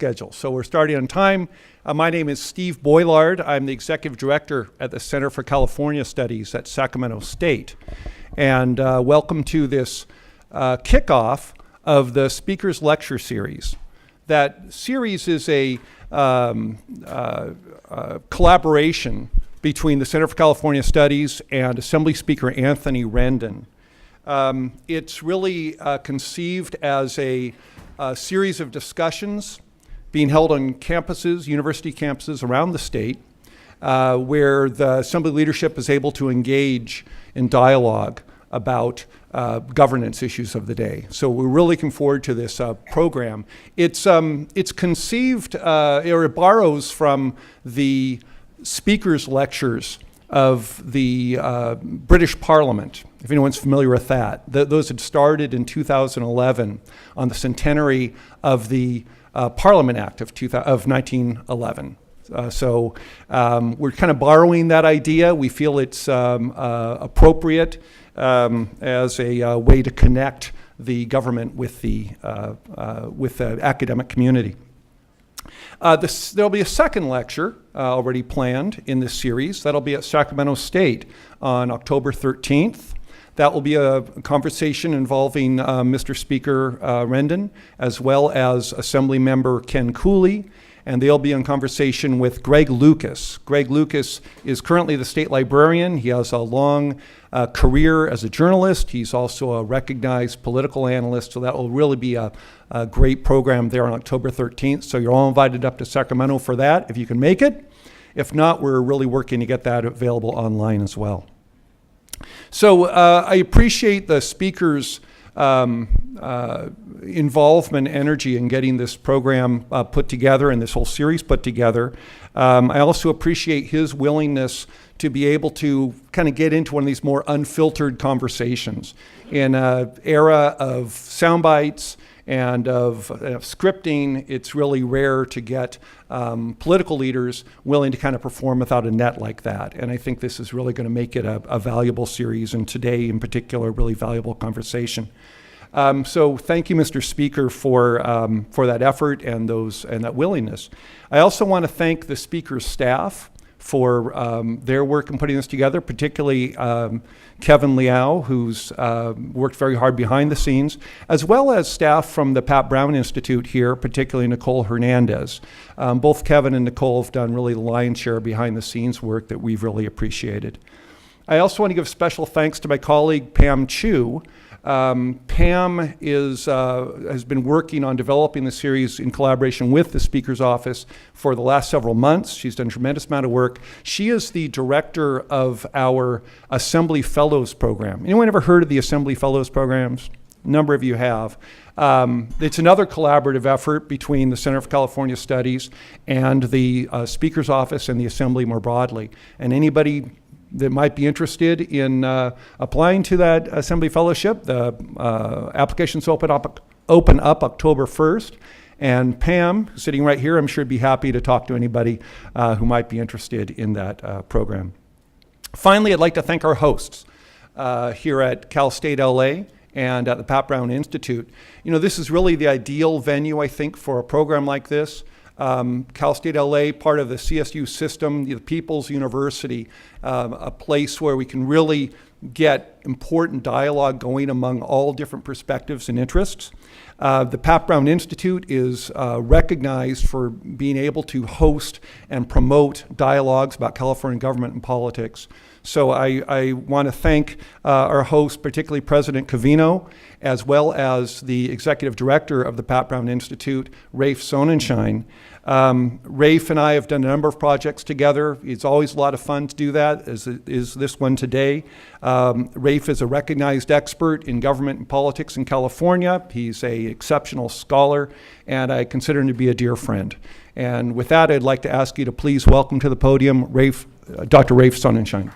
schedule. So we're starting on time. My name is Steve Boilard. I'm the Executive Director at the Center for California Studies at Sacramento State. And welcome to this kickoff of the Speaker's Lecture Series. That series is a collaboration between the Center for California Studies and Assembly Speaker Anthony Rendon. It's really conceived as a series of discussions being held on campuses, university campuses around the state, where the Assembly leadership is able to engage in dialogue about governance issues of the day. So we're really looking forward to this program. It's conceived, or it borrows from the speaker's lectures of the British Parliament, if anyone's familiar with that. Those had started in 2011 on the centenary of the Parliament Act of 1911. So we're kind of borrowing that idea. We feel it's appropriate as a way to connect the government with the academic community. There'll be a second lecture already planned in this series. That'll be at Sacramento State on October 13th. That will be a conversation involving Mr. Speaker Rendon, as well as Assembly Member Ken Cooley, and they'll be in conversation with Greg Lucas. Greg Lucas is currently the state librarian. He has a long career as a journalist. He's also a recognized political analyst, so that will really be a great program there on October 13th. So you're all invited up to Sacramento for that, if you can make it. If not, we're really working to get that available online as well. So I appreciate the speaker's involvement, energy in getting this program put together and this whole series put together. I also appreciate his willingness to be able to kind of get into one of these more unfiltered conversations. In an era of sound bites and of scripting, it's really rare to get political leaders willing to kind of perform without a net like that. And I think this is really going to make it a valuable series, and today in particular, a really valuable conversation. So thank you, Mr. Speaker, for that effort and that willingness. I also want to thank the Speaker's staff for their work in putting this together, particularly Kevin Liao, who's worked very hard behind the scenes, as well as staff from the Pat Brown Institute here, particularly Nicole Hernandez. Both Kevin and Nicole have done really the lion's share behind the scenes work that we've really appreciated. I also want to give special thanks to my colleague, Pam Chu. Pam has been working on developing the series in collaboration with the Speaker's Office for the last several months. She's done a tremendous amount of work. She is the director of our Assembly Fellows program. Anyone ever heard of the Assembly Fellows programs? A number of you have. It's another collaborative effort between the Center for California Studies and the Speaker's Office and the Assembly more broadly. And anybody that might be interested in applying to that Assembly Fellowship, the applications open up October 1st. And Pam, sitting right here, I'm sure would be happy to talk to anybody who might be interested in that program. Finally, I'd like to thank our hosts here at Cal State LA and at the Pat Brown Institute. You know, this is really the ideal venue, I think, for a program like this. Cal State LA, part of the CSU system, the People's University, a place where we can really get important dialogue going among all different perspectives and interests. The Pat Brown Institute is recognized for being able to host and promote dialogues about California government and politics. So I want to thank our host, particularly President Covino, as well as the executive director of the Pat Brown Institute, Rafe Sonnenschein. Rafe and I have done a number of projects together. It's always a lot of fun to do that, as is this one today. Rafe is a recognized expert in government and politics in California. He's an exceptional scholar, and I consider him to be a dear friend. And with that, I'd like to ask you to please welcome to the podium Dr. Rafe Sonnenschein.